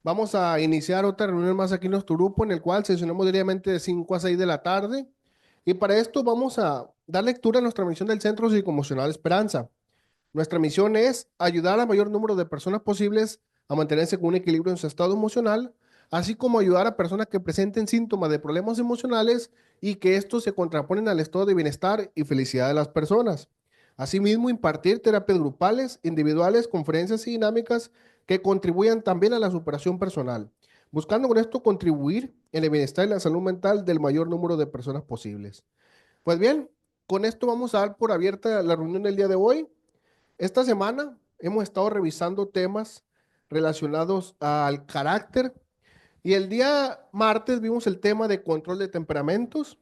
Vamos a iniciar otra reunión más aquí en nuestro grupo, en el cual sesionamos diariamente de 5 a 6 de la tarde. Y para esto vamos a dar lectura a nuestra misión del Centro Psicoemocional Esperanza. Nuestra misión es ayudar al mayor número de personas posibles a mantenerse con un equilibrio en su estado emocional, así como ayudar a personas que presenten síntomas de problemas emocionales y que estos se contraponen al estado de bienestar y felicidad de las personas. Asimismo, impartir terapias grupales, individuales, conferencias y dinámicas que contribuyan también a la superación personal, buscando con esto contribuir en el bienestar y la salud mental del mayor número de personas posibles. Pues bien, con esto vamos a dar por abierta la reunión del día de hoy. Esta semana hemos estado revisando temas relacionados al carácter y el día martes vimos el tema de control de temperamentos,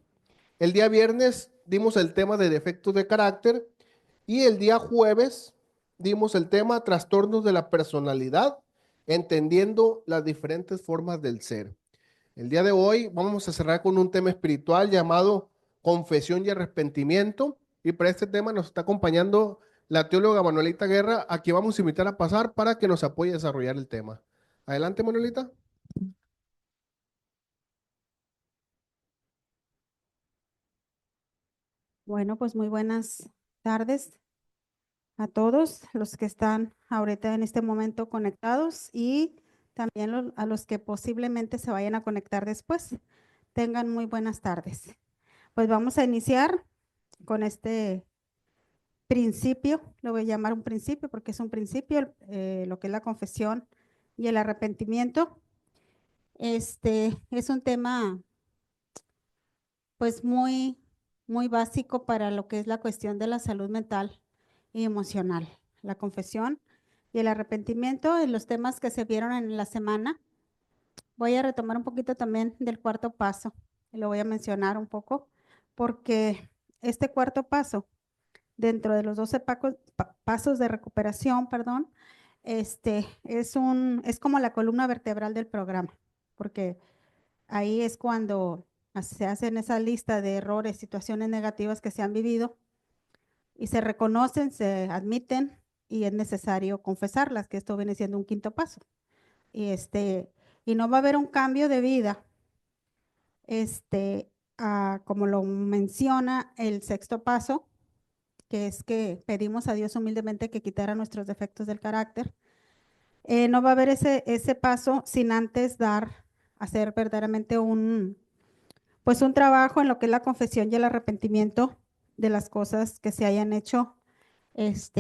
el día viernes dimos el tema de defectos de carácter y el día jueves dimos el tema trastornos de la personalidad, entendiendo las diferentes formas del ser. El día de hoy vamos a cerrar con un tema espiritual llamado confesión y arrepentimiento. Y para este tema nos está acompañando la teóloga Manuelita Guerra, a quien vamos a invitar a pasar para que nos apoye a desarrollar el tema. Adelante, Manuelita. Bueno, pues muy buenas tardes a todos los que están ahorita en este momento conectados y también a los que posiblemente se vayan a conectar después. Tengan muy buenas tardes. Pues vamos a iniciar con este principio, lo voy a llamar un principio porque es un principio, lo que es la confesión y el arrepentimiento. Es un tema pues muy básico para lo que es la cuestión de la salud mental y emocional. La confesión y el arrepentimiento en los temas que se vieron en la semana. Voy a retomar un poquito también del cuarto paso, y lo voy a mencionar un poco, porque este cuarto paso, dentro de los 12 pasos de recuperación, perdón, es como la columna vertebral del programa, porque ahí es cuando se hacen esa lista de errores, situaciones negativas que se han vivido y se reconocen, se admiten y es necesario confesarlas, que esto viene siendo un quinto paso. Y, y no va a haber un cambio de vida, como lo menciona el sexto paso, que es que pedimos a Dios humildemente que quitara nuestros defectos del carácter. No va a haber ese paso sin antes hacer verdaderamente pues un trabajo en lo que es la confesión y el arrepentimiento de las cosas que se hayan hecho, pues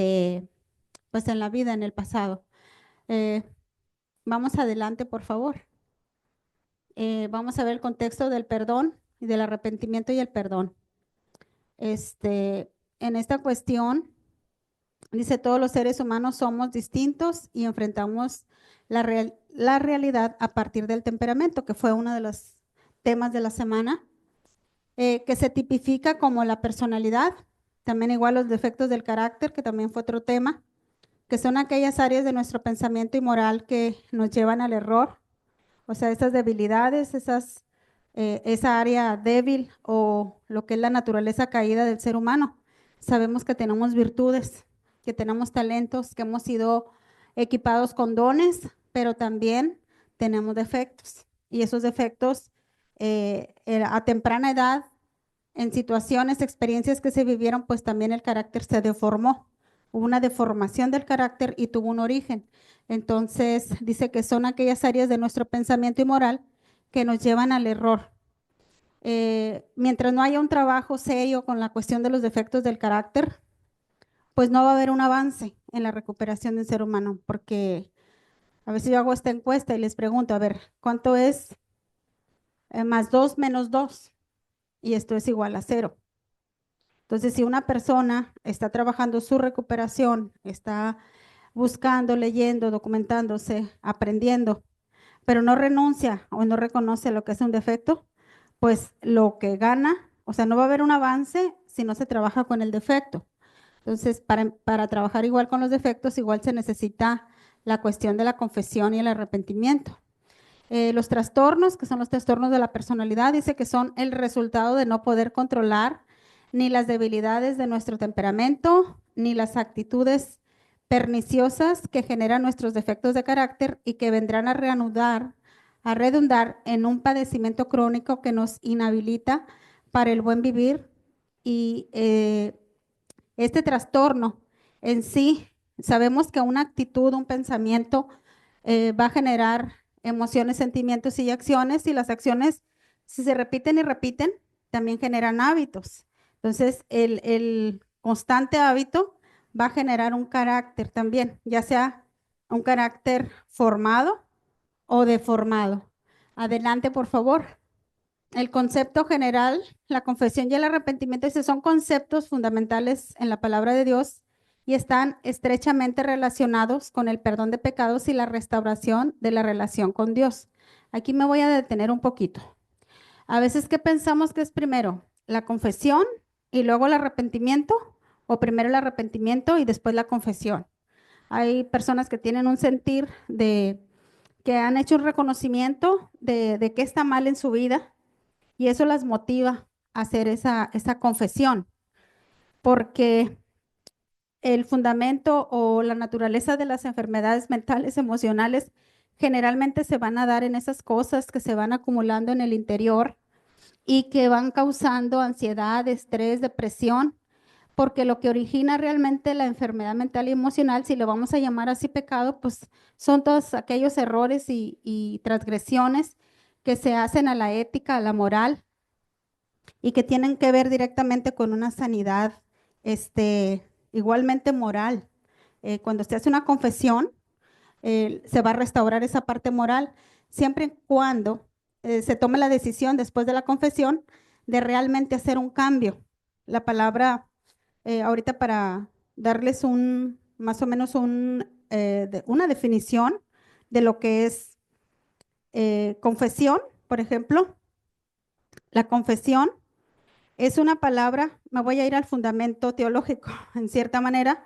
en la vida, en el pasado. Eh, Vamos adelante, por favor. Vamos a ver el contexto del perdón y del arrepentimiento y el perdón. En esta cuestión, dice, todos los seres humanos somos distintos y enfrentamos la realidad a partir del temperamento, que fue uno de los temas de la semana. Que se tipifica como la personalidad, también igual los defectos del carácter, que también fue otro tema, que son aquellas áreas de nuestro pensamiento y moral que nos llevan al error, o sea, esas debilidades, esa área débil o lo que es la naturaleza caída del ser humano. Sabemos que tenemos virtudes, que tenemos talentos, que hemos sido equipados con dones, pero también tenemos defectos. Y esos defectos a temprana edad, en situaciones, experiencias que se vivieron, pues también el carácter se deformó. Hubo una deformación del carácter y tuvo un origen. Entonces, dice que son aquellas áreas de nuestro pensamiento y moral que nos llevan al error. Mientras no haya un trabajo serio con la cuestión de los defectos del carácter, pues no va a haber un avance en la recuperación del ser humano, porque a veces yo hago esta encuesta y les pregunto, a ver, ¿cuánto es más 2 menos 2? Y esto es igual a 0. Entonces, si una persona está trabajando su recuperación, está buscando, leyendo, documentándose, aprendiendo, pero no renuncia o no reconoce lo que es un defecto, pues lo que gana, o sea, no va a haber un avance si no se trabaja con el defecto. Entonces, para trabajar igual con los defectos, igual se necesita la cuestión de la confesión y el arrepentimiento. Los trastornos, que son los trastornos de la personalidad, dice que son el resultado de no poder controlar ni las debilidades de nuestro temperamento, ni las actitudes perniciosas que generan nuestros defectos de carácter y que vendrán a redundar en un padecimiento crónico que nos inhabilita para el buen vivir y este trastorno en sí, sabemos que una actitud, un pensamiento va a generar emociones, sentimientos y acciones, y las acciones, si se repiten y repiten, también generan hábitos. Entonces, el constante hábito va a generar un carácter también, ya sea un carácter formado o deformado. Adelante, por favor. El concepto general, la confesión y el arrepentimiento, esos son conceptos fundamentales en la palabra de Dios y están estrechamente relacionados con el perdón de pecados y la restauración de la relación con Dios. Aquí me voy a detener un poquito. A veces, ¿qué pensamos que es primero? ¿La confesión y luego el arrepentimiento? ¿O primero el arrepentimiento y después la confesión? Hay personas que tienen un sentir de que han hecho un reconocimiento de qué está mal en su vida y eso las motiva a hacer esa confesión, porque el fundamento o la naturaleza de las enfermedades mentales, emocionales, generalmente se van a dar en esas cosas que se van acumulando en el interior y que van causando ansiedad, estrés, depresión, porque lo que origina realmente la enfermedad mental y emocional, si lo vamos a llamar así pecado, pues son todos aquellos errores y transgresiones que se hacen a la ética, a la moral, y que tienen que ver directamente con una sanidad, igualmente moral. Cuando se hace una confesión, se va a restaurar esa parte moral, siempre y cuando se tome la decisión después de la confesión de realmente hacer un cambio. La palabra, ahorita para darles más o menos una definición de lo que es confesión, por ejemplo, la confesión es una palabra, me voy a ir al fundamento teológico, en cierta manera.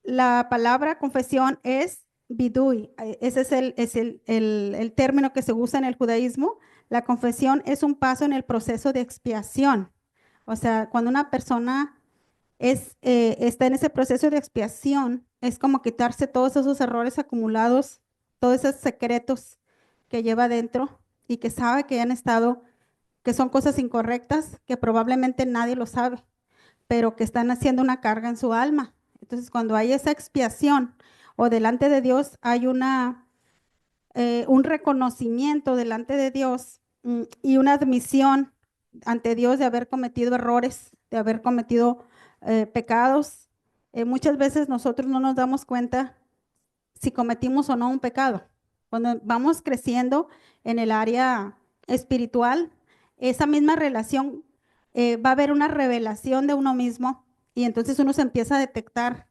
La palabra confesión es vidui, ese es el término que se usa en el judaísmo. La confesión es un paso en el proceso de expiación. O sea, cuando una persona está en ese proceso de expiación, es como quitarse todos esos errores acumulados, todos esos secretos que lleva dentro y que sabe que han estado que son cosas incorrectas, que probablemente nadie lo sabe, pero que están haciendo una carga en su alma. Entonces, cuando hay esa expiación o delante de Dios hay un reconocimiento delante de Dios y una admisión ante Dios de haber cometido errores, de haber cometido pecados, muchas veces nosotros no nos damos cuenta si cometimos o no un pecado. Cuando vamos creciendo en el área espiritual, esa misma relación va a haber una revelación de uno mismo y entonces uno se empieza a detectar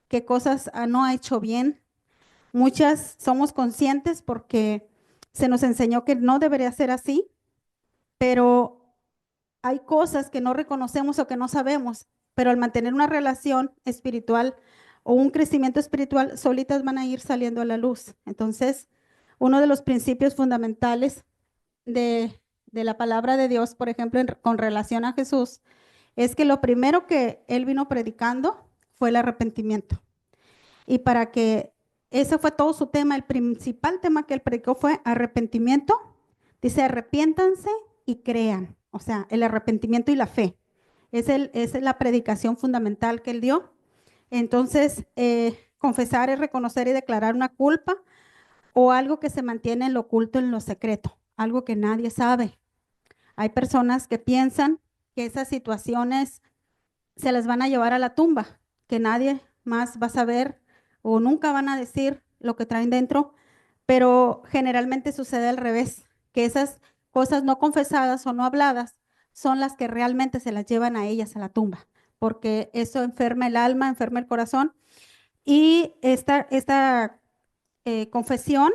qué cosas no ha hecho bien. Muchas somos conscientes porque se nos enseñó que no debería ser así, pero hay cosas que no reconocemos o que no sabemos, pero al mantener una relación espiritual o un crecimiento espiritual, solitas van a ir saliendo a la luz. Entonces, uno de los principios fundamentales de la palabra de Dios, por ejemplo, con relación a Jesús, es que lo primero que él vino predicando fue el arrepentimiento. Y para que ese fue todo su tema, el principal tema que él predicó fue arrepentimiento. Dice, arrepiéntanse y crean. O sea, el arrepentimiento y la fe. Es la predicación fundamental que él dio. Entonces, confesar es reconocer y declarar una culpa o algo que se mantiene en lo oculto, en lo secreto, algo que nadie sabe. Hay personas que piensan que esas situaciones se las van a llevar a la tumba, que nadie más va a saber o nunca van a decir lo que traen dentro, pero generalmente sucede al revés, que esas cosas no confesadas o no habladas son las que realmente se las llevan a ellas a la tumba, porque eso enferma el alma, enferma el corazón. Y esta confesión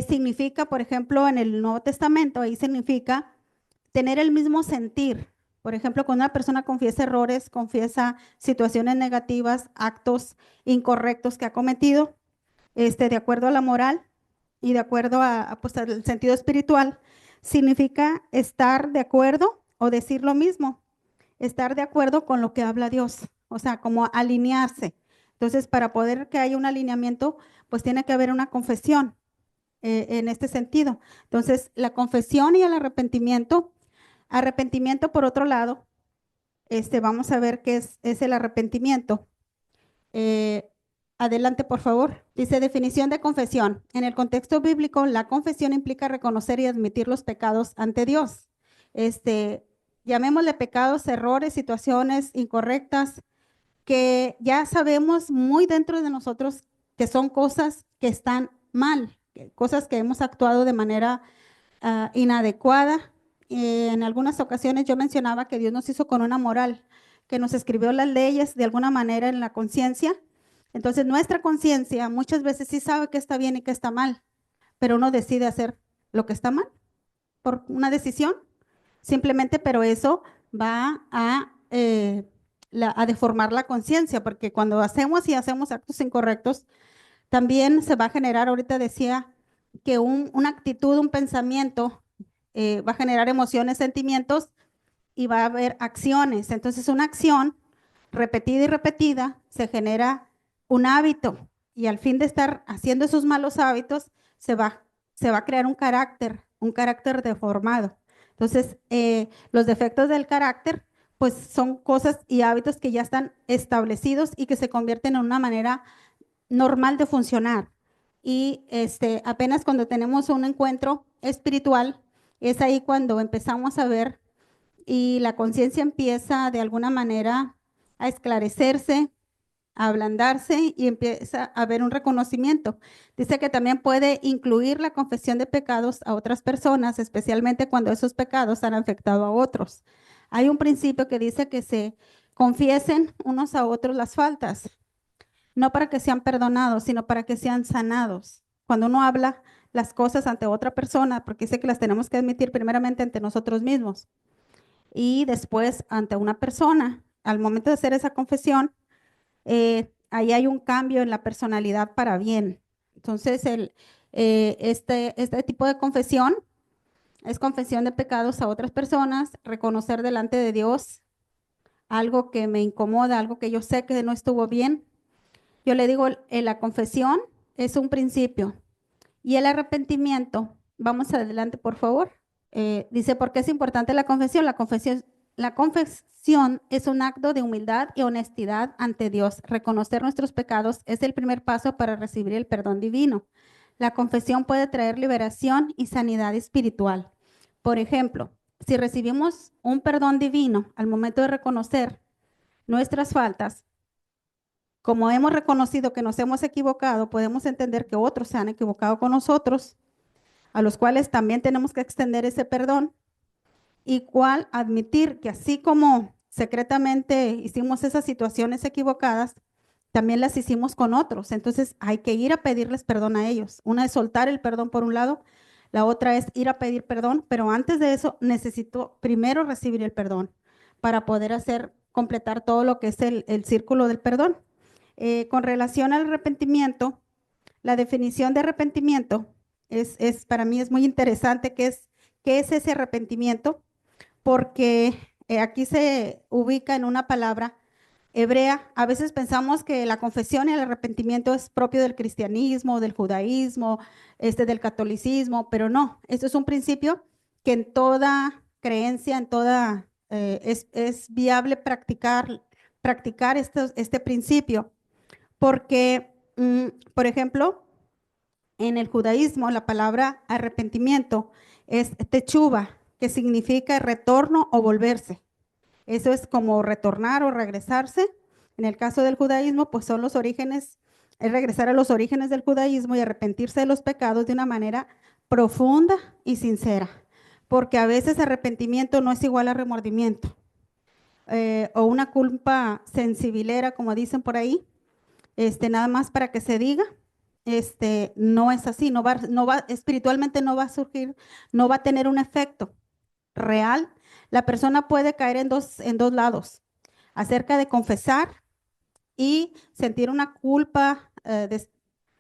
significa, por ejemplo, en el Nuevo Testamento, ahí significa tener el mismo sentir. Por ejemplo, cuando una persona confiesa errores, confiesa situaciones negativas, actos incorrectos que ha cometido, de acuerdo a la moral y de acuerdo pues, al sentido espiritual, significa estar de acuerdo o decir lo mismo, estar de acuerdo con lo que habla Dios. o sea, como alinearse. Entonces, para poder que haya un alineamiento, pues tiene que haber una confesión en este sentido. Entonces, la confesión y el arrepentimiento por otro lado, vamos a ver qué es el arrepentimiento. Eh, Adelante, por favor. Dice definición de confesión. En el contexto bíblico, la confesión implica reconocer y admitir los pecados ante Dios. Llamémosle pecados, errores, situaciones incorrectas que ya sabemos muy dentro de nosotros que son cosas que están mal, cosas que hemos actuado de manera inadecuada. En algunas ocasiones yo mencionaba que Dios nos hizo con una moral, que nos escribió las leyes de alguna manera en la conciencia. Entonces nuestra conciencia muchas veces sí sabe que está bien y que está mal, pero uno decide hacer lo que está mal por una decisión, simplemente, pero eso va a deformar la conciencia, porque cuando hacemos actos incorrectos, también se va a generar, ahorita decía, que una actitud, un pensamiento, va a generar emociones, sentimientos y va a haber acciones. Entonces, una acción repetida y repetida se genera un hábito y al fin de estar haciendo esos malos hábitos, se va a crear un carácter deformado. Entonces, los defectos del carácter, pues son cosas y hábitos que ya están establecidos y que se convierten en una manera normal de funcionar. Y apenas cuando tenemos un encuentro espiritual, es ahí cuando empezamos a ver y la conciencia empieza de alguna manera a esclarecerse, a ablandarse y empieza a haber un reconocimiento. Dice que también puede incluir la confesión de pecados a otras personas, especialmente cuando esos pecados han afectado a otros. Hay un principio que dice que se confiesen unos a otros las faltas, no para que sean perdonados, sino para que sean sanados. Cuando uno habla las cosas ante otra persona, porque dice que las tenemos que admitir primeramente ante nosotros mismos y después ante una persona. Al momento de hacer esa confesión, ahí hay un cambio en la personalidad para bien. Entonces, este tipo de confesión es confesión de pecados a otras personas, reconocer delante de Dios algo que me incomoda, algo que yo sé que no estuvo bien. Yo le digo, la confesión es un principio y el arrepentimiento, vamos adelante, por favor. Dice, ¿por qué es importante la confesión? La confesión es un acto de humildad y honestidad ante Dios. Reconocer nuestros pecados es el primer paso para recibir el perdón divino. La confesión puede traer liberación y sanidad espiritual. Por ejemplo, si recibimos un perdón divino al momento de reconocer nuestras faltas, como hemos reconocido que nos hemos equivocado, podemos entender que otros se han equivocado con nosotros, a los cuales también tenemos que extender ese perdón y cual admitir que así como secretamente hicimos esas situaciones equivocadas, también las hicimos con otros. Entonces hay que ir a pedirles perdón a ellos. Una es soltar el perdón por un lado, la otra es ir a pedir perdón, pero antes de eso necesito primero recibir el perdón para poder completar todo lo que es el círculo del perdón. Con relación al arrepentimiento, la definición de arrepentimiento para mí es muy interesante, ¿qué es ese arrepentimiento? Porque aquí se ubica en una palabra hebrea. A veces pensamos que la confesión y el arrepentimiento es propio del cristianismo, del judaísmo, del catolicismo, pero no, esto es un principio que en toda creencia, es viable practicar este principio, porque, por ejemplo, en el judaísmo, la palabra arrepentimiento es techuva, que significa retorno o volverse. Eso es como retornar o regresarse. En el caso del judaísmo, pues son los orígenes, es regresar a los orígenes del judaísmo y arrepentirse de los pecados de una manera profunda y sincera. Porque a veces arrepentimiento no es igual a remordimiento. O una culpa sensibilera, como dicen por ahí, nada más para que se diga, no es así, espiritualmente no va a surgir, no va a tener un efecto real. La persona puede caer en dos lados, acerca de confesar y sentir una culpa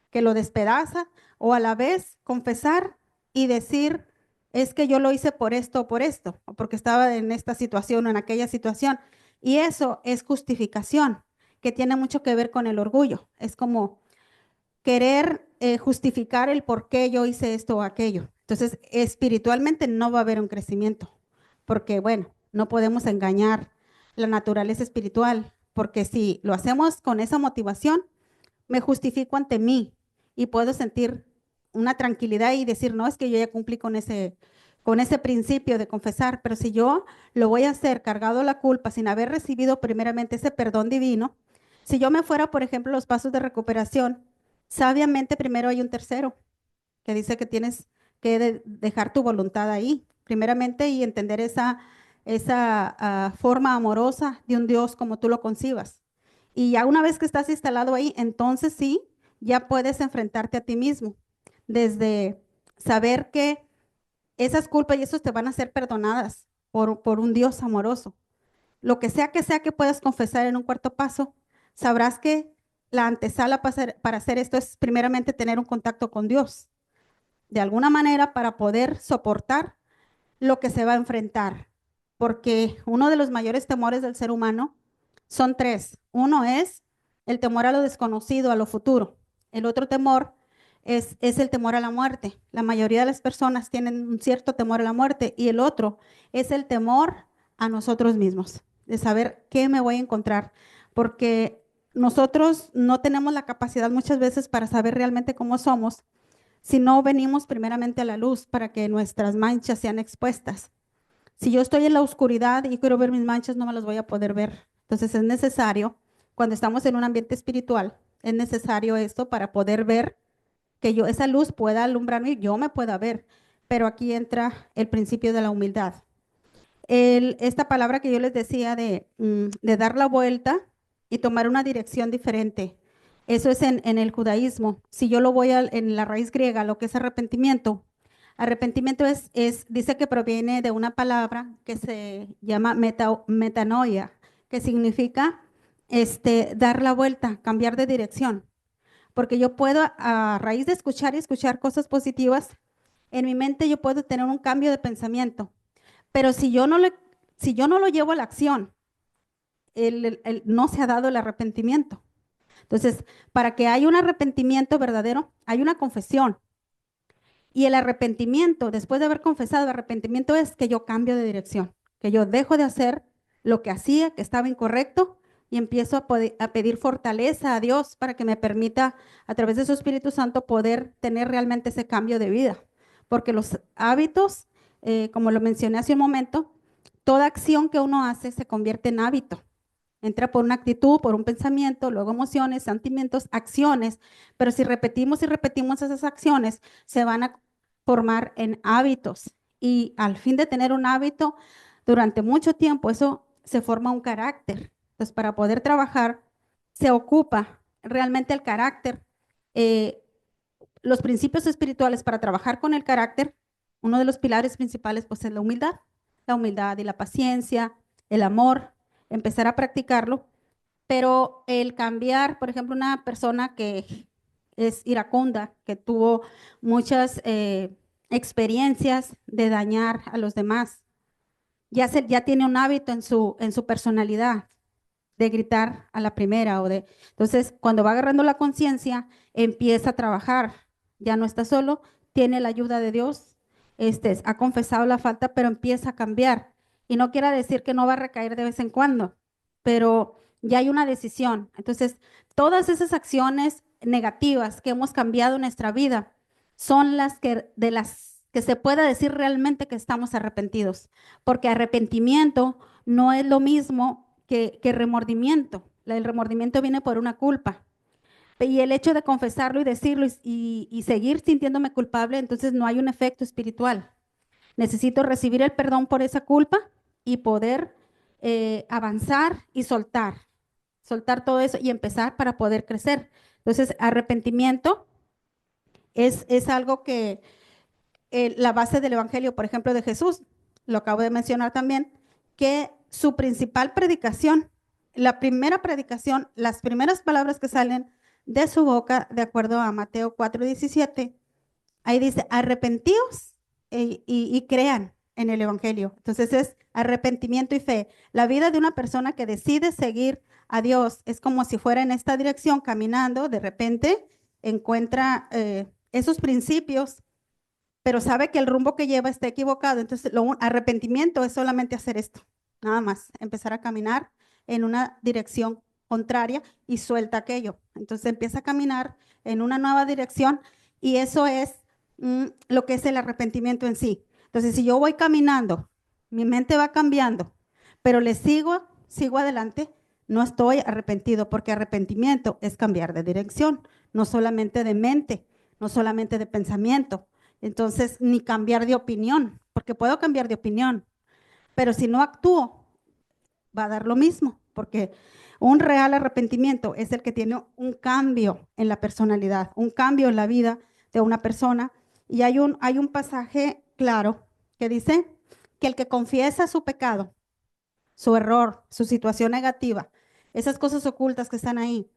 que lo despedaza, o a la vez confesar y decir, es que yo lo hice por esto o por esto, o porque estaba en esta situación o en aquella situación. Y eso es justificación, que tiene mucho que ver con el orgullo. Es como querer justificar el por qué yo hice esto o aquello. Entonces, espiritualmente no va a haber un crecimiento, porque bueno, no podemos engañar la naturaleza espiritual, porque si lo hacemos con esa motivación, me justifico ante mí y puedo sentir una tranquilidad y decir, no, es que yo ya cumplí con ese principio de confesar, pero si yo lo voy a hacer cargado la culpa sin haber recibido primeramente ese perdón divino, si yo me fuera, por ejemplo, los pasos de recuperación, sabiamente primero hay un tercero que dice que tienes que dejar tu voluntad ahí, primeramente, y entender esa forma amorosa de un Dios como tú lo concibas. Y ya una vez que estás instalado ahí, entonces sí, ya puedes enfrentarte a ti mismo, desde saber que esas culpas y esos te van a ser perdonadas por un Dios amoroso. Lo que sea que puedas confesar en un cuarto paso, sabrás que la antesala para hacer esto es primeramente tener un contacto con Dios, de alguna manera para poder soportar lo que se va a enfrentar. Porque uno de los mayores temores del ser humano son tres. Uno es el temor a lo desconocido, a lo futuro. El otro temor es el temor a la muerte. La mayoría de las personas tienen un cierto temor a la muerte. Y el otro es el temor a nosotros mismos, de saber qué me voy a encontrar. Porque nosotros no tenemos la capacidad muchas veces para saber realmente cómo somos si no venimos primeramente a la luz para que nuestras manchas sean expuestas. Si yo estoy en la oscuridad y quiero ver mis manchas, no me las voy a poder ver. Entonces es necesario, cuando estamos en un ambiente espiritual, es necesario esto para poder ver que yo, esa luz pueda alumbrarme y yo me pueda ver. Pero aquí entra el principio de la humildad. Esta palabra que yo les decía de dar la vuelta y tomar una dirección diferente. Eso es en el judaísmo. Si yo lo voy en la raíz griega, lo que es arrepentimiento. Arrepentimiento dice que proviene de una palabra que se llama metanoia, que significa dar la vuelta, cambiar de dirección. Porque yo puedo, a raíz de escuchar y escuchar cosas positivas, en mi mente yo puedo tener un cambio de pensamiento. Pero si yo no lo llevo a la acción, no se ha dado el arrepentimiento. Entonces, para que haya un arrepentimiento verdadero, hay una confesión. Y el arrepentimiento, después de haber confesado, arrepentimiento es que yo cambio de dirección, que yo dejo de hacer lo que hacía, que estaba incorrecto, y empiezo a pedir fortaleza a Dios para que me permita, a través de su Espíritu Santo, poder tener realmente ese cambio de vida. Porque los hábitos, como lo mencioné hace un momento, toda acción que uno hace se convierte en hábito. Entra por una actitud, por un pensamiento, luego emociones, sentimientos, acciones, pero si repetimos y repetimos esas acciones, se van a formar en hábitos. Y al fin de tener un hábito durante mucho tiempo, eso se forma un carácter. Entonces, para poder trabajar, se ocupa realmente el carácter. eh, los principios espirituales para trabajar con el carácter, uno de los pilares principales, pues es la humildad y la paciencia, el amor, empezar a practicarlo, pero el cambiar, por ejemplo, una persona que es iracunda, que tuvo muchas experiencias de dañar a los demás, ya tiene un hábito en su personalidad de gritar a la primera entonces cuando va agarrando la conciencia, empieza a trabajar, ya no está solo, tiene la ayuda de Dios, ha confesado la falta, pero empieza a cambiar. Y no quiere decir que no va a recaer de vez en cuando, pero ya hay una decisión. Entonces, todas esas acciones negativas que hemos cambiado en nuestra vida son de las que se pueda decir realmente que estamos arrepentidos, porque arrepentimiento no es lo mismo que remordimiento. El remordimiento viene por una culpa. Y el hecho de confesarlo y decirlo y seguir sintiéndome culpable, entonces no hay un efecto espiritual. Necesito recibir el perdón por esa culpa y poder avanzar y soltar todo eso y empezar para poder crecer. Entonces, arrepentimiento es algo que la base del Evangelio, por ejemplo, de Jesús, lo acabo de mencionar también, que su principal predicación, la primera predicación, las primeras palabras que salen de su boca, de acuerdo a Mateo 4:17, ahí dice, arrepentíos y crean en el Evangelio. Entonces es arrepentimiento y fe. La vida de una persona que decide seguir a Dios es como si fuera en esta dirección caminando, de repente encuentra esos principios, pero sabe que el rumbo que lleva está equivocado. Entonces, arrepentimiento es solamente hacer esto, nada más, empezar a caminar en una dirección contraria y suelta aquello. Entonces empieza a caminar en una nueva dirección y eso es lo que es el arrepentimiento en sí. Entonces, si yo voy caminando, mi mente va cambiando, pero le sigo adelante, no estoy arrepentido, porque arrepentimiento es cambiar de dirección, no solamente de mente, no solamente de pensamiento. Entonces, ni cambiar de opinión, porque puedo cambiar de opinión, pero si no actúo, va a dar lo mismo, porque un real arrepentimiento es el que tiene un cambio en la personalidad, un cambio en la vida de una persona. Y hay un pasaje claro que dice que el que confiesa su pecado, su error, su situación negativa, esas cosas ocultas que están ahí,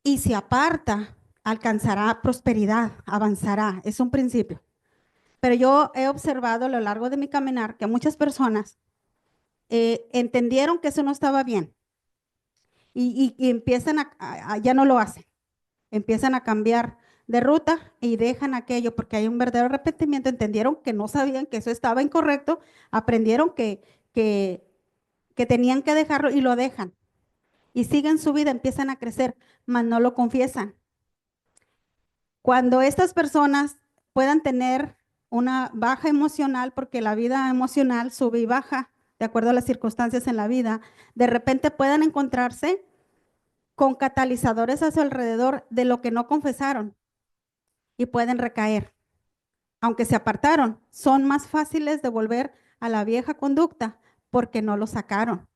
y se aparta, alcanzará prosperidad, avanzará. Es un principio. Pero yo he observado a lo largo de mi caminar que muchas personas entendieron que eso no estaba bien y empiezan ya no lo hacen, empiezan a cambiar de ruta y dejan aquello porque hay un verdadero arrepentimiento, entendieron que no sabían que eso estaba incorrecto, aprendieron que, que tenían que dejarlo y lo dejan y siguen su vida, empiezan a crecer, mas no lo confiesan. Cuando estas personas puedan tener una baja emocional, porque la vida emocional sube y baja de acuerdo a las circunstancias en la vida, de repente puedan encontrarse con catalizadores a su alrededor de lo que no confesaron y pueden recaer. Aunque se apartaron, son más fáciles de volver a la vieja conducta porque no lo sacaron.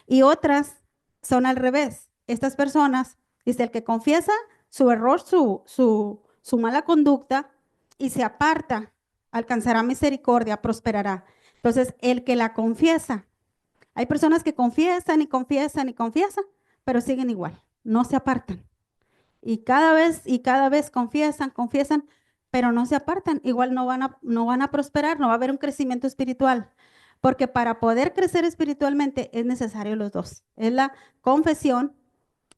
Y otras son al revés. Estas personas, dice el que confiesa su error, su mala conducta y se aparta, alcanzará misericordia, prosperará. Entonces, el que la confiesa, hay personas que confiesan y confiesan y confiesan, pero siguen igual, no se apartan. Y cada vez confiesan, confiesan, pero no se apartan. Igual no van a prosperar, no va a haber un crecimiento espiritual. Porque para poder crecer espiritualmente es necesario los dos. Es la confesión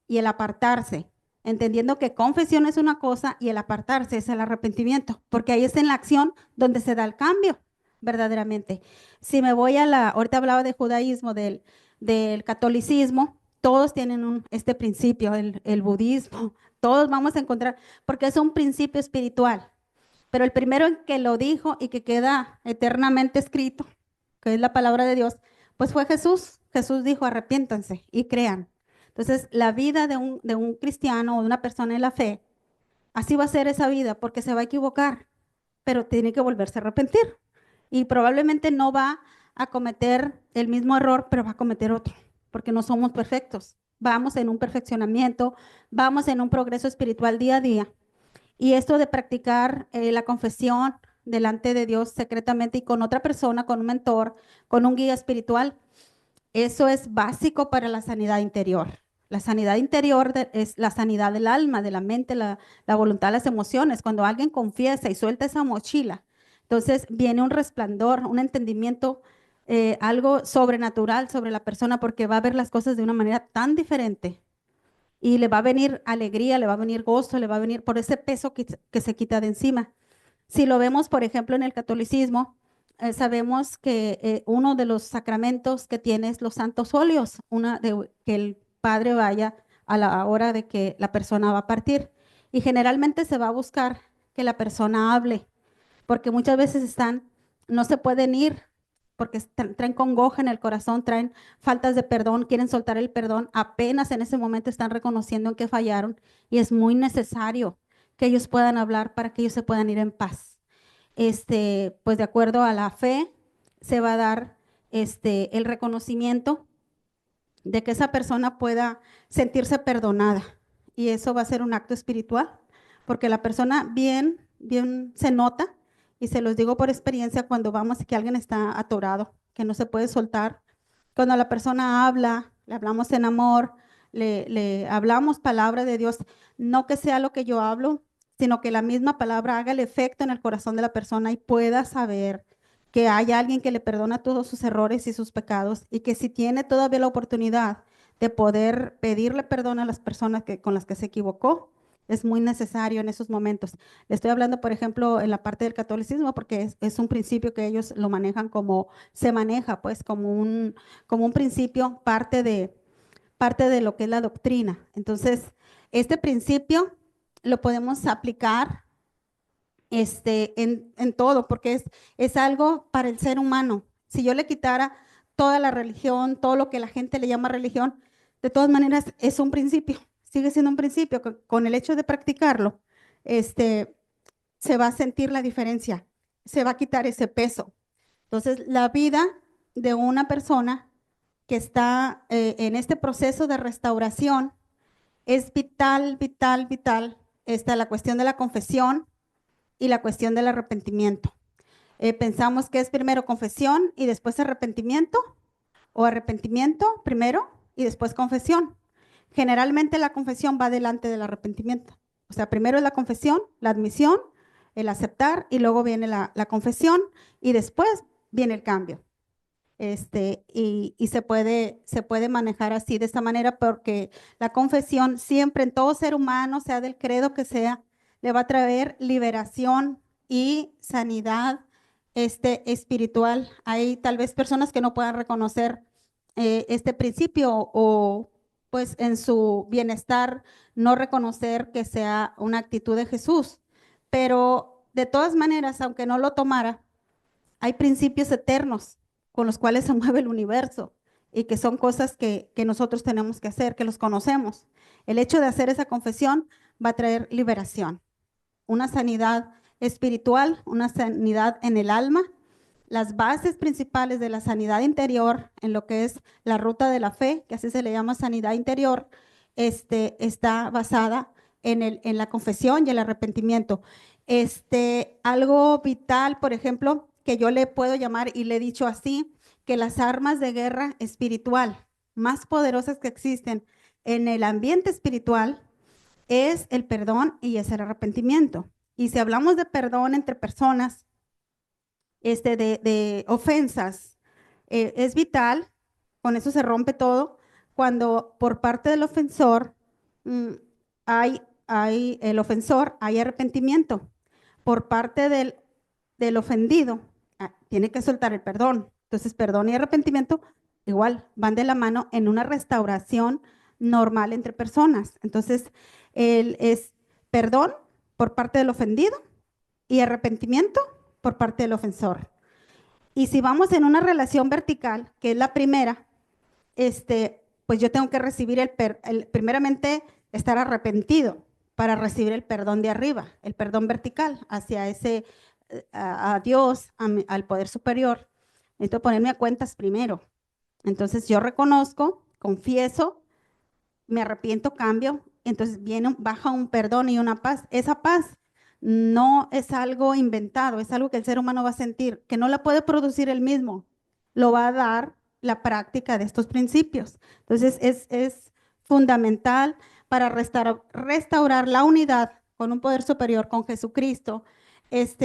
y el apartarse. Entendiendo que confesión es una cosa y el apartarse es el arrepentimiento. Porque ahí es en la acción donde se da el cambio, verdaderamente. Si me voy ahorita hablaba de judaísmo, del catolicismo, todos tienen este principio, el budismo, todos vamos a encontrar, porque es un principio espiritual. Pero el primero en que lo dijo y que queda eternamente escrito, que es la palabra de Dios, pues fue Jesús. Jesús dijo, arrepiéntanse y crean. Entonces, la vida de un cristiano o de una persona en la fe, así va a ser esa vida, porque se va a equivocar, pero tiene que volverse a arrepentir. Y probablemente no va a cometer el mismo error, pero va a cometer otro, porque no somos perfectos. Vamos en un perfeccionamiento, vamos en un progreso espiritual día a día. Y esto de practicar la confesión delante de Dios secretamente y con otra persona, con un mentor, con un guía espiritual, eso es básico para la sanidad interior. La sanidad interior es la sanidad del alma, de la mente, la voluntad, las emociones. Cuando alguien confiesa y suelta esa mochila, entonces viene un resplandor, un entendimiento, algo sobrenatural sobre la persona porque va a ver las cosas de una manera tan diferente y le va a venir alegría, le va a venir gozo, le va a venir por ese peso que se quita de encima. Si lo vemos, por ejemplo, en el catolicismo, sabemos que uno de los sacramentos que tiene es los santos óleos, que el padre vaya a la hora de que la persona va a partir. Y generalmente se va a buscar que la persona hable, porque muchas veces no se pueden ir, porque traen congoja en el corazón, traen faltas de perdón, quieren soltar el perdón, apenas en ese momento están reconociendo en qué fallaron y es muy necesario que ellos puedan hablar para que ellos se puedan ir en paz. Pues de acuerdo a la fe, se va a dar el reconocimiento de que esa persona pueda sentirse perdonada. Y eso va a ser un acto espiritual, porque la persona bien se nota, y se los digo por experiencia cuando vamos y que alguien está atorado, que no se puede soltar. Cuando la persona habla, le hablamos en amor, le hablamos palabra de Dios, no que sea lo que yo hablo, sino que la misma palabra haga el efecto en el corazón de la persona y pueda saber que hay alguien que le perdona todos sus errores y sus pecados y que si tiene todavía la oportunidad de poder pedirle perdón a las personas con las que se equivocó, es muy necesario en esos momentos. Le estoy hablando, por ejemplo, en la parte del catolicismo, porque es un principio que ellos lo manejan como, se maneja pues como un principio, parte de lo que es la doctrina. Entonces, este principio lo podemos aplicar en todo, porque es algo para el ser humano. Si yo le quitara toda la religión, todo lo que la gente le llama religión, de todas maneras es un principio, sigue siendo un principio, con el hecho de practicarlo, este, se va a sentir la diferencia, se va a quitar ese peso. Entonces, la vida de una persona que está en este proceso de restauración es vital, vital, vital. Está la cuestión de la confesión y la cuestión del arrepentimiento. Pensamos que es primero confesión y después arrepentimiento, o arrepentimiento primero y después confesión. Generalmente la confesión va delante del arrepentimiento. O sea, primero es la confesión, la admisión, el aceptar y luego viene la confesión y después viene el cambio. Y se puede manejar así, de esta manera, porque la confesión siempre en todo ser humano, sea del credo que sea, le va a traer liberación y sanidad espiritual. Hay tal vez personas que no puedan reconocer este principio o pues en su bienestar no reconocer que sea una actitud de Jesús, pero de todas maneras, aunque no lo tomara, hay principios eternos con los cuales se mueve el universo y que son cosas que nosotros tenemos que hacer, que los conocemos. El hecho de hacer esa confesión va a traer liberación, una sanidad espiritual, una sanidad en el alma. Las bases principales de la sanidad interior, en lo que es la ruta de la fe, que así se le llama sanidad interior, está basada en la confesión y el arrepentimiento. Algo vital, por ejemplo, que yo le puedo llamar y le he dicho así, que las armas de guerra espiritual más poderosas que existen en el ambiente espiritual es el perdón y es el arrepentimiento. Y si hablamos de perdón entre personas, de ofensas, es vital, con eso se rompe todo, cuando por parte del ofensor mm, hay el ofensor, hay arrepentimiento. Por parte del ofendido, tiene que soltar el perdón. Entonces, perdón y arrepentimiento igual van de la mano en una restauración normal entre personas. Entonces, es perdón por parte del ofendido y arrepentimiento por parte del ofensor. Y si vamos en una relación vertical, que es la primera, pues yo tengo que recibir primeramente estar arrepentido para recibir el perdón de arriba, el perdón vertical hacia a Dios, al poder superior. Necesito ponerme a cuentas primero. Entonces yo reconozco, confieso, me arrepiento, cambio, entonces baja un perdón y una paz. Esa paz no es algo inventado, es algo que el ser humano va a sentir, que no la puede producir él mismo, lo va a dar la práctica de estos principios. Entonces es fundamental para restaurar la unidad con un poder superior, con Jesucristo. Es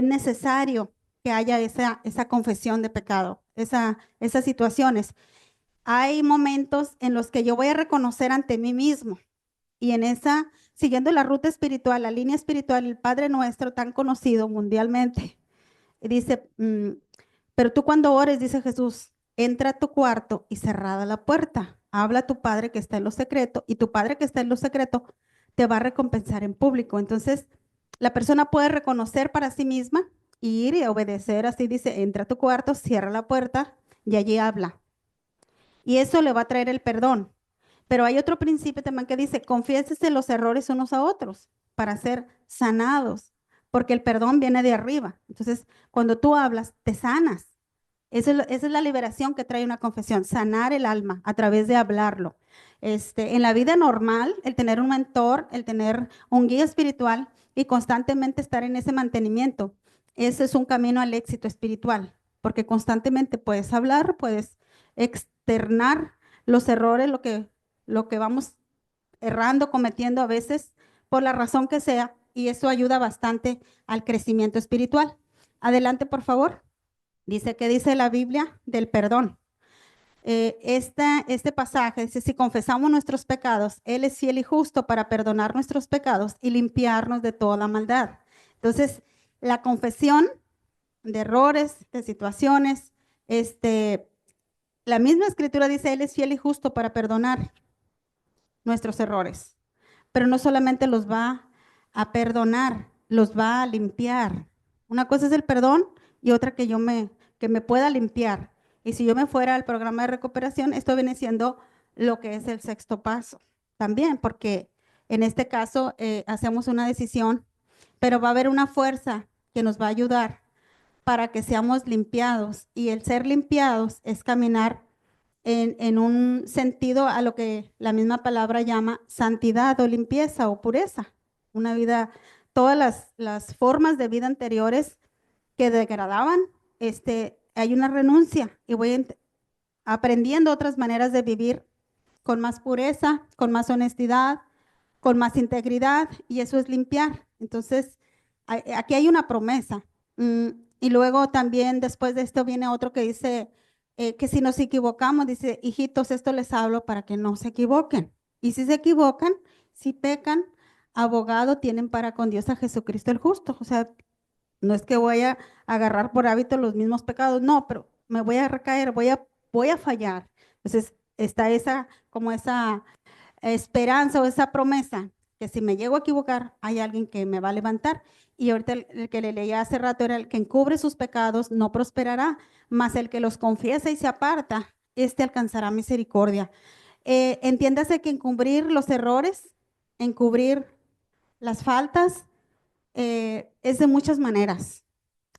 necesario que haya esa confesión de pecado, esas situaciones. Hay momentos en los que yo voy a reconocer ante mí mismo y siguiendo la ruta espiritual, la línea espiritual, el Padre Nuestro tan conocido mundialmente, dice, pero tú cuando ores, dice Jesús, entra a tu cuarto y cerrada la puerta, habla a tu Padre que está en lo secreto y tu Padre que está en lo secreto te va a recompensar en público. Entonces, la persona puede reconocer para sí misma, ir y obedecer, así dice, entra a tu cuarto, cierra la puerta y allí habla. Y eso le va a traer el perdón. Pero hay otro principio también que dice, confiésese los errores unos a otros para ser sanados, porque el perdón viene de arriba. Entonces, cuando tú hablas, te sanas. Esa es la liberación que trae una confesión, sanar el alma a través de hablarlo. En la vida normal, el tener un mentor, el tener un guía espiritual y constantemente estar en ese mantenimiento, ese es un camino al éxito espiritual, porque constantemente puedes hablar, puedes externar los errores, lo que vamos errando, cometiendo a veces por la razón que sea, y eso ayuda bastante al crecimiento espiritual. Adelante, por favor. Dice, ¿qué dice la Biblia del perdón? Este pasaje dice, si confesamos nuestros pecados, Él es fiel y justo para perdonar nuestros pecados y limpiarnos de toda maldad. Entonces, la confesión de errores, de situaciones, la misma escritura dice, Él es fiel y justo para perdonar nuestros errores, pero no solamente los va a perdonar, los va a limpiar. Una cosa es el perdón y otra que me pueda limpiar. Y si yo me fuera al programa de recuperación, esto viene siendo lo que es el sexto paso también, porque en este caso hacemos una decisión, pero va a haber una fuerza que nos va a ayudar para que seamos limpiados. Y el ser limpiados es caminar en un sentido a lo que la misma palabra llama santidad o limpieza o pureza. Una vida, todas las formas de vida anteriores que degradaban, hay una renuncia y voy aprendiendo otras maneras de vivir con más pureza, con más honestidad, con más integridad, y eso es limpiar. Entonces, aquí hay una promesa. Y luego también después de esto viene otro que dice que si nos equivocamos, dice, hijitos, esto les hablo para que no se equivoquen. Y si se equivocan, si pecan, abogado tienen para con Dios a Jesucristo el justo. O sea, no es que voy a agarrar por hábito los mismos pecados, no, pero me voy a recaer, voy a fallar. Entonces, está como esa esperanza o esa promesa que si me llego a equivocar, hay alguien que me va a levantar. Y ahorita el que le leía hace rato era el que encubre sus pecados, no prosperará, mas el que los confiesa y se aparta, este alcanzará misericordia. Entiéndase que encubrir los errores, encubrir las faltas, es de muchas maneras.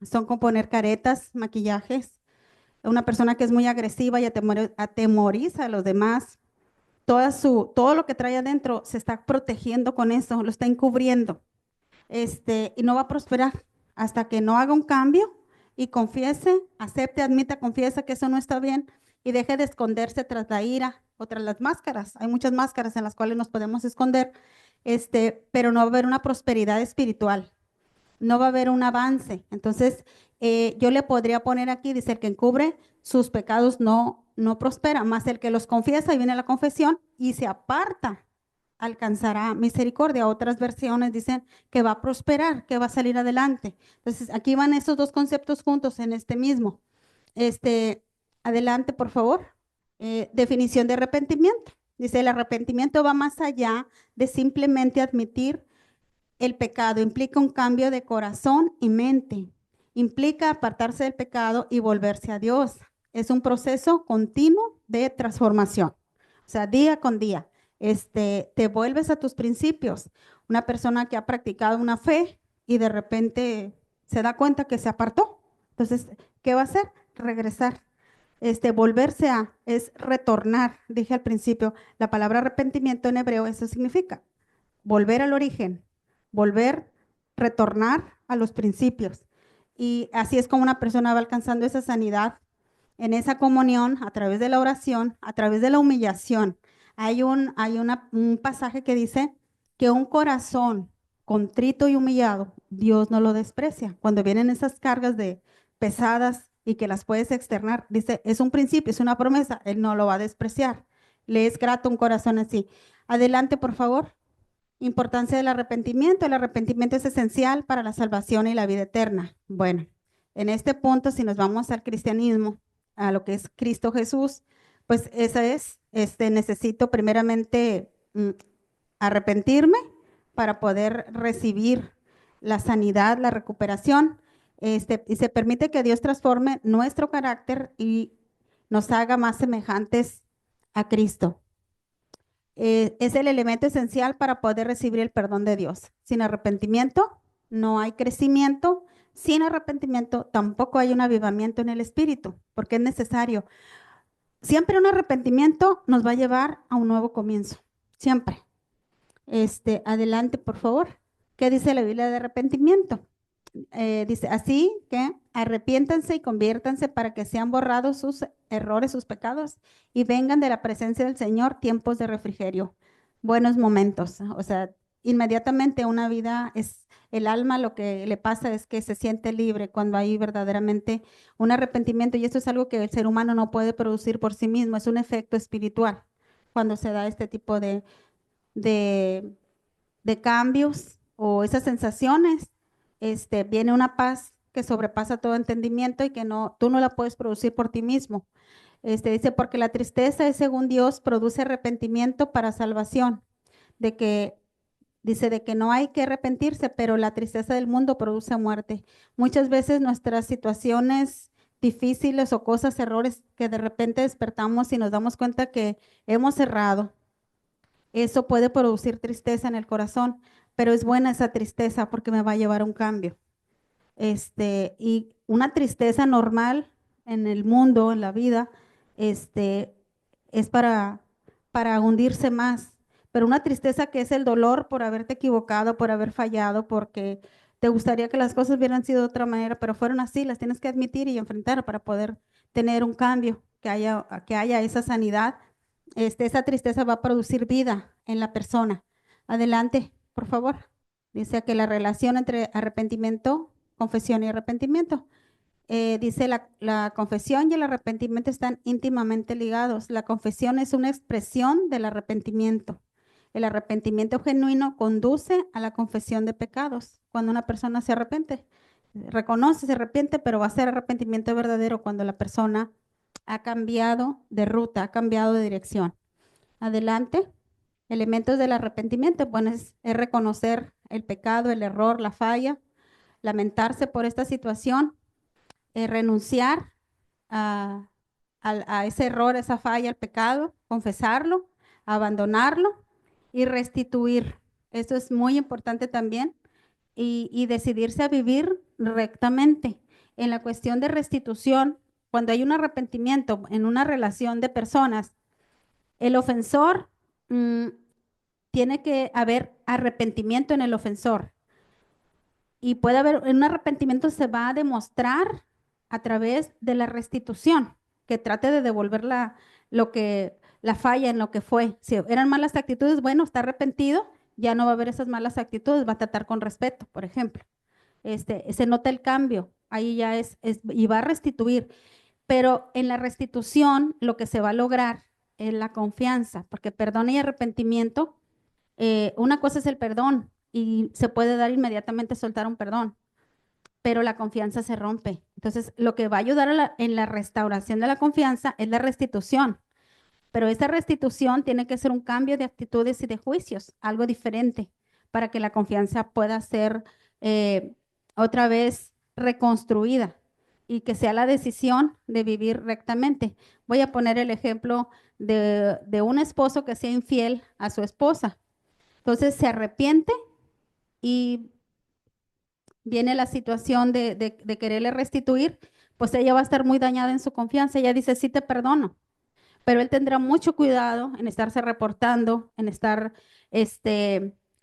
Son como poner caretas, maquillajes. Una persona que es muy agresiva y atemoriza a los demás, todo lo que trae adentro se está protegiendo con eso, lo está encubriendo, y no va a prosperar hasta que no haga un cambio y confiese, acepte, admita, confiesa que eso no está bien y deje de esconderse tras la ira o tras las máscaras. Hay muchas máscaras en las cuales nos podemos esconder, pero no va a haber una prosperidad espiritual, no va a haber un avance. Entonces, yo le podría poner aquí, dice, el que encubre sus pecados no prospera, más el que los confiesa, y viene la confesión, y se aparta, alcanzará misericordia. Otras versiones dicen que va a prosperar, que va a salir adelante. Entonces, aquí van estos dos conceptos juntos en este mismo. Adelante, por favor. Definición de arrepentimiento. Dice, el arrepentimiento va más allá de simplemente admitir el pecado, implica un cambio de corazón y mente. Implica apartarse del pecado y volverse a Dios. Es un proceso continuo de transformación. O sea, día con día, te vuelves a tus principios. Una persona que ha practicado una fe y de repente se da cuenta que se apartó. Entonces, ¿qué va a hacer? Regresar. Volverse a, es retornar. Dije al principio, la palabra arrepentimiento en hebreo, eso significa volver al origen, volver, retornar a los principios. Y así es como una persona va alcanzando esa sanidad en esa comunión, a través de la oración, a través de la humillación. Un pasaje que dice que un corazón contrito y humillado, Dios no lo desprecia. Cuando vienen esas cargas de pesadas y que las puedes externar, dice, es un principio, es una promesa, Él no lo va a despreciar. Le es grato un corazón así. Adelante, por favor. Importancia del arrepentimiento. El arrepentimiento es esencial para la salvación y la vida eterna. Bueno, en este punto, si nos vamos al cristianismo, a lo que es Cristo Jesús, pues esa es, necesito primeramente arrepentirme para poder recibir la sanidad, la recuperación, y se permite que Dios transforme nuestro carácter y nos haga más semejantes a Cristo. Es el elemento esencial para poder recibir el perdón de Dios. Sin arrepentimiento no hay crecimiento. Sin arrepentimiento tampoco hay un avivamiento en el espíritu, porque es necesario. Siempre un arrepentimiento nos va a llevar a un nuevo comienzo. Siempre. Adelante, por favor. ¿Qué dice la Biblia de arrepentimiento? Dice, así que arrepiéntanse y conviértanse para que sean borrados sus errores, sus pecados, y vengan de la presencia del Señor tiempos de refrigerio, buenos momentos. O sea, inmediatamente una vida es, el alma lo que le pasa es que se siente libre cuando hay verdaderamente un arrepentimiento, y esto es algo que el ser humano no puede producir por sí mismo, es un efecto espiritual cuando se da este tipo de, de cambios o esas sensaciones, viene una paz que sobrepasa todo entendimiento y que no, tú no la puedes producir por ti mismo. Dice, porque la tristeza es, según Dios, produce arrepentimiento para salvación, de que dice de que no hay que arrepentirse, pero la tristeza del mundo produce muerte. Muchas veces nuestras situaciones difíciles o cosas, errores que de repente despertamos y nos damos cuenta que hemos errado, eso puede producir tristeza en el corazón, pero es buena esa tristeza porque me va a llevar a un cambio. Y una tristeza normal en el mundo, en la vida, es para hundirse más. Pero una tristeza que es el dolor por haberte equivocado, por haber fallado, porque te gustaría que las cosas hubieran sido de otra manera, pero fueron así, las tienes que admitir y enfrentar para poder tener un cambio, que haya esa sanidad. Esa tristeza va a producir vida en la persona. Adelante, por favor. Dice que la relación entre arrepentimiento, confesión y arrepentimiento. Dice la confesión y el arrepentimiento están íntimamente ligados. La confesión es una expresión del arrepentimiento. El arrepentimiento genuino conduce a la confesión de pecados. Cuando una persona se arrepiente, reconoce, se arrepiente, pero va a ser arrepentimiento verdadero cuando la persona ha cambiado de ruta, ha cambiado de dirección. Adelante. Elementos del arrepentimiento, bueno, es reconocer el pecado, el error, la falla, lamentarse por esta situación, renunciar a ese error, esa falla, el pecado, confesarlo, abandonarlo y restituir. Esto es muy importante también y decidirse a vivir rectamente. En la cuestión de restitución, cuando hay un arrepentimiento en una relación de personas, el ofensor tiene que haber arrepentimiento en el ofensor. Y puede haber, un arrepentimiento se va a demostrar a través de la restitución, que trate de devolver la falla en lo que fue. Si eran malas actitudes, bueno, está arrepentido, ya no va a haber esas malas actitudes, va a tratar con respeto, por ejemplo. Se nota el cambio, ahí ya y va a restituir. Pero en la restitución lo que se va a lograr es la confianza, porque perdón y arrepentimiento, una cosa es el perdón y se puede dar inmediatamente soltar un perdón, pero la confianza se rompe. Entonces, lo que va a ayudar en la restauración de la confianza es la restitución, pero esa restitución tiene que ser un cambio de actitudes y de juicios, algo diferente, para que la confianza pueda ser otra vez reconstruida y que sea la decisión de vivir rectamente. Voy a poner el ejemplo de un esposo que sea infiel a su esposa. Entonces se arrepiente y viene la situación de quererle restituir, pues ella va a estar muy dañada en su confianza. Ella dice, sí te perdono, pero él tendrá mucho cuidado en estarse reportando, en estar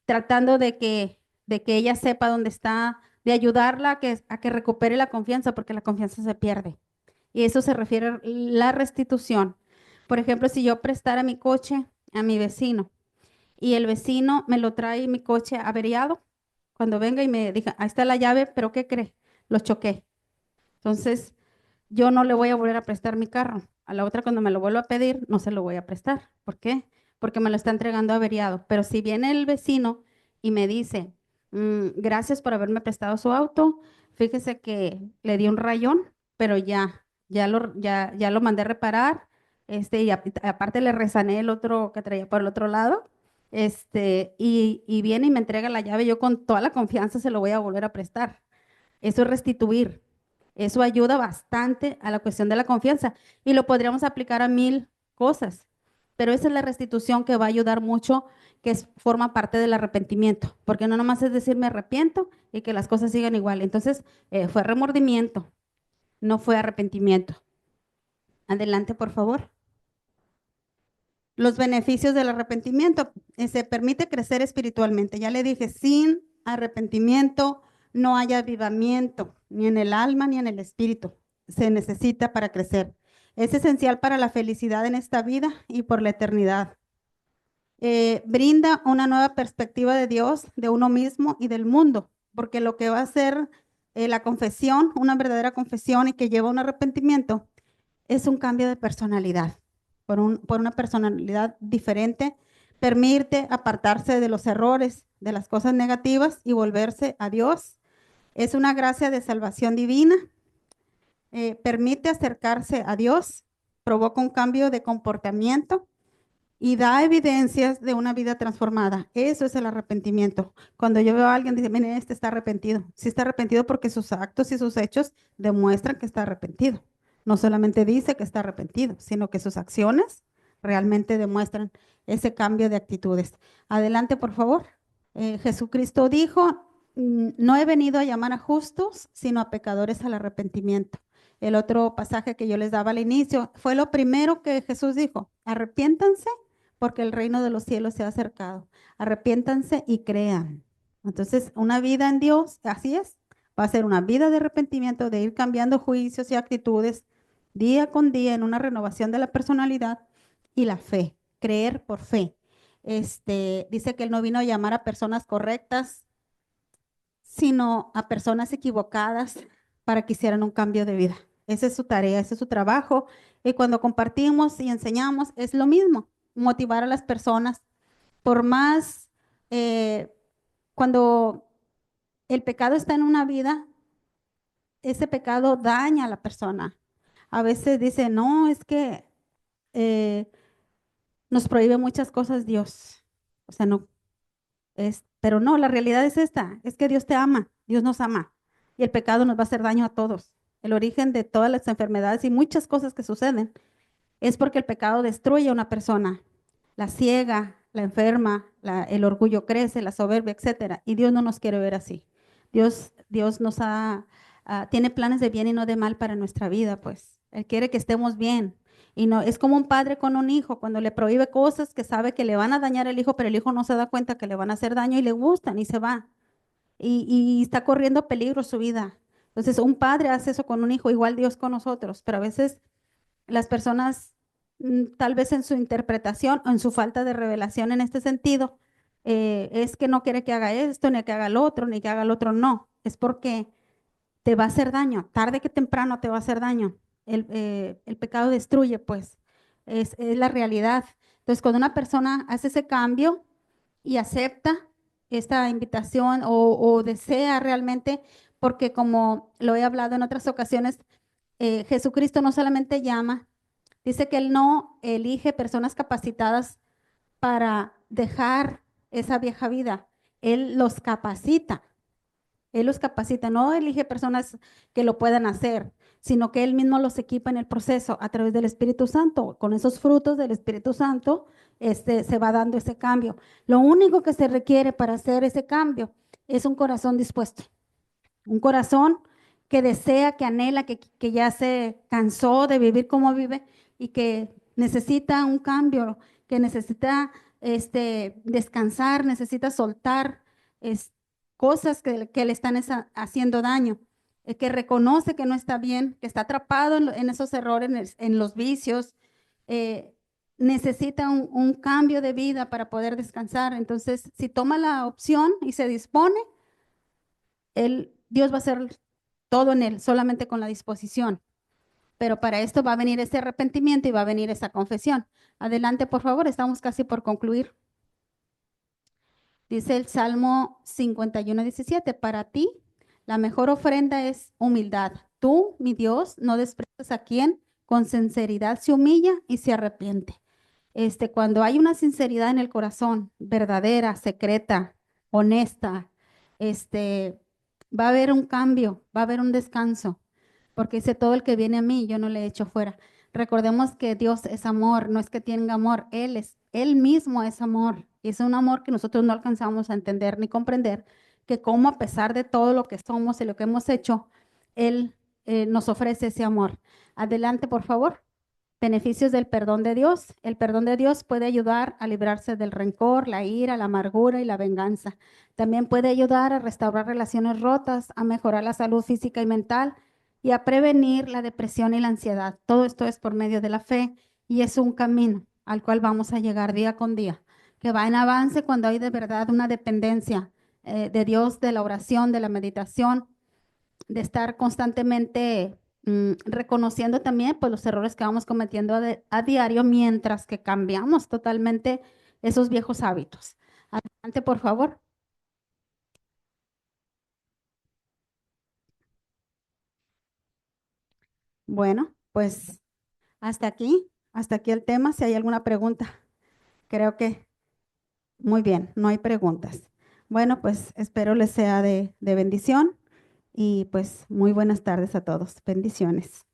tratando de que ella sepa dónde está, de ayudarla a que recupere la confianza, porque la confianza se pierde. Y eso se refiere a la restitución. Por ejemplo, si yo prestara mi coche a mi vecino y el vecino me lo trae mi coche averiado, cuando venga y me diga, ahí está la llave, pero ¿qué cree? Lo choqué. Entonces, yo no le voy a volver a prestar mi carro. A la otra, cuando me lo vuelva a pedir, no se lo voy a prestar. ¿Por qué? Porque me lo está entregando averiado. Pero si viene el vecino y me dice, gracias por haberme prestado su auto, fíjese que le di un rayón, pero ya lo mandé a reparar, y aparte le resané el otro que traía por el otro lado, y viene y me entrega la llave, yo con toda la confianza se lo voy a volver a prestar. Eso es restituir. Eso ayuda bastante a la cuestión de la confianza y lo podríamos aplicar a 1000 cosas, pero esa es la restitución que va a ayudar mucho, que forma parte del arrepentimiento, porque no nomás es decir me arrepiento y que las cosas sigan igual. Entonces, fue remordimiento, no fue arrepentimiento. Adelante, por favor. Los beneficios del arrepentimiento. Se permite crecer espiritualmente. Ya le dije, sin arrepentimiento no hay avivamiento, ni en el alma ni en el espíritu. Se necesita para crecer. Es esencial para la felicidad en esta vida y por la eternidad. brinda una nueva perspectiva de Dios, de uno mismo y del mundo, porque lo que va a ser la confesión, una verdadera confesión y que lleva un arrepentimiento, es un cambio de personalidad, por una personalidad diferente, permite apartarse de los errores, de las cosas negativas y volverse a Dios. Es una gracia de salvación divina, permite acercarse a Dios, provoca un cambio de comportamiento y da evidencias de una vida transformada. Eso es el arrepentimiento. Cuando yo veo a alguien, dice, mire, este está arrepentido. Sí está arrepentido porque sus actos y sus hechos demuestran que está arrepentido. No solamente dice que está arrepentido, sino que sus acciones realmente demuestran ese cambio de actitudes. Adelante, por favor. Jesucristo dijo, no he venido a llamar a justos, sino a pecadores al arrepentimiento. El otro pasaje que yo les daba al inicio fue lo primero que Jesús dijo, arrepiéntanse porque el reino de los cielos se ha acercado. Arrepiéntanse y crean. Entonces, una vida en Dios, así es, va a ser una vida de arrepentimiento, de ir cambiando juicios y actitudes día con día en una renovación de la personalidad y la fe, creer por fe. Dice que él no vino a llamar a personas correctas, sino a personas equivocadas para que hicieran un cambio de vida. Esa es su tarea, ese es su trabajo. Y cuando compartimos y enseñamos, es lo mismo, motivar a las personas. Por más, cuando el pecado está en una vida, ese pecado daña a la persona. A veces dice, no, es que eh, nos prohíbe muchas cosas Dios. O sea, no, pero no, la realidad es esta, es que Dios te ama, Dios nos ama y el pecado nos va a hacer daño a todos. El origen de todas las enfermedades y muchas cosas que suceden es porque el pecado destruye a una persona, la ciega, la enferma, el orgullo crece, la soberbia, etcétera. Y Dios no nos quiere ver así. Dios tiene planes de bien y no de mal para nuestra vida, pues. Él quiere que estemos bien. Y no, es como un padre con un hijo, cuando le prohíbe cosas que sabe que le van a dañar al hijo, pero el hijo no se da cuenta que le van a hacer daño y le gustan y se va. Y está corriendo peligro su vida. Entonces, un padre hace eso con un hijo, igual Dios con nosotros, pero a veces las personas, tal vez en su interpretación o en su falta de revelación en este sentido, es que no quiere que haga esto, ni que haga lo otro, ni que haga lo otro. No, es porque te va a hacer daño, tarde que temprano te va a hacer daño. El pecado destruye, pues, es la realidad. Entonces, cuando una persona hace ese cambio y acepta esta invitación o desea realmente, porque como lo he hablado en otras ocasiones, Jesucristo no solamente llama, dice que Él no elige personas capacitadas para dejar esa vieja vida, Él los capacita. Él los capacita, no elige personas que lo puedan hacer, sino que Él mismo los equipa en el proceso a través del Espíritu Santo. Con esos frutos del Espíritu Santo, se va dando ese cambio. Lo único que se requiere para hacer ese cambio es un corazón dispuesto, un corazón que desea, que anhela, que ya se cansó de vivir como vive y que necesita un cambio, que necesita descansar, necesita soltar es, cosas que le están haciendo daño, que reconoce que no está bien, que está atrapado en esos errores, en los vicios, eh, necesita un cambio de vida para poder descansar. Entonces, si toma la opción y se dispone, Dios va a hacer todo en él, solamente con la disposición. Pero para esto va a venir ese arrepentimiento y va a venir esa confesión. Adelante, por favor, estamos casi por concluir. Dice el Salmo 51:17, para ti la mejor ofrenda es humildad. Tú, mi Dios, no desprecias a quien con sinceridad se humilla y se arrepiente. Cuando hay una sinceridad en el corazón, verdadera, secreta, honesta, va a haber un cambio, va a haber un descanso, porque dice todo el que viene a mí, yo no le echo fuera. Recordemos que Dios es amor, no es que tenga amor, Él mismo es amor. Y es un amor que nosotros no alcanzamos a entender ni comprender, que como a pesar de todo lo que somos y lo que hemos hecho, Él nos ofrece ese amor. Adelante, por favor. Beneficios del perdón de Dios. El perdón de Dios puede ayudar a librarse del rencor, la ira, la amargura y la venganza. También puede ayudar a restaurar relaciones rotas, a mejorar la salud física y mental y a prevenir la depresión y la ansiedad. Todo esto es por medio de la fe y es un camino al cual vamos a llegar día con día. que va en avance cuando hay de verdad una dependencia de Dios, de la oración, de la meditación, de estar constantemente reconociendo también pues, los errores que vamos cometiendo a diario mientras que cambiamos totalmente esos viejos hábitos. Adelante, por favor. Bueno, pues hasta aquí el tema. Si hay alguna pregunta, creo que muy bien, no hay preguntas. Bueno, pues espero les sea de bendición y pues muy buenas tardes a todos. Bendiciones.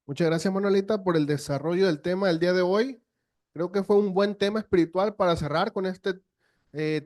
Muchas gracias, Manuelita, por el desarrollo del tema del día de hoy. Creo que fue un buen tema espiritual para cerrar con este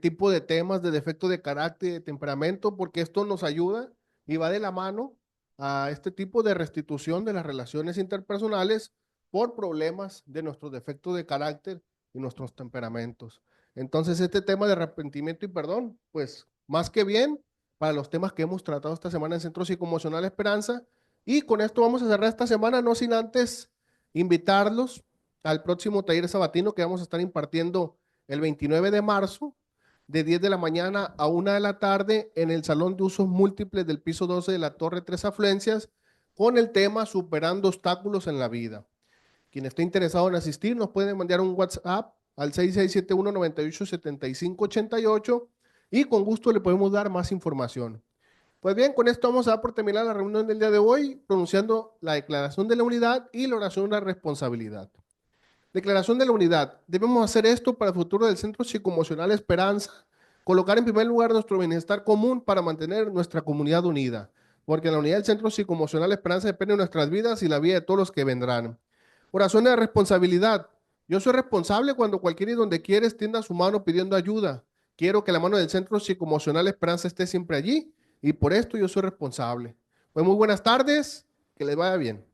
tipo de temas de defecto de carácter y de temperamento, porque esto nos ayuda y va de la mano a este tipo de restitución de las relaciones interpersonales por problemas de nuestros defectos de carácter y nuestros temperamentos. Entonces, este tema de arrepentimiento y perdón, pues más que bien para los temas que hemos tratado esta semana en Centro Psicoemocional Esperanza. Y con esto vamos a cerrar esta semana, no sin antes invitarlos al próximo taller sabatino que vamos a estar impartiendo el 29 de marzo, de 10 de la mañana a 1 de la tarde, en el Salón de Usos Múltiples del piso 12 de la Torre Tres Afluencias, con el tema Superando Obstáculos en la Vida. Quien esté interesado en asistir nos puede mandar un WhatsApp al 6671-987588 y con gusto le podemos dar más información. Pues bien, con esto vamos a dar por terminar la reunión del día de hoy, pronunciando la declaración de la unidad y la oración de la responsabilidad. Declaración de la unidad. Debemos hacer esto para el futuro del Centro Psicoemocional Esperanza, colocar en primer lugar nuestro bienestar común para mantener nuestra comunidad unida, porque la unidad del Centro Psicoemocional Esperanza depende de nuestras vidas y la vida de todos los que vendrán. Oración de responsabilidad. Yo soy responsable cuando cualquiera y donde quiera extienda su mano pidiendo ayuda. Quiero que la mano del Centro Psicoemocional Esperanza esté siempre allí y por esto yo soy responsable. Pues muy buenas tardes, que les vaya bien.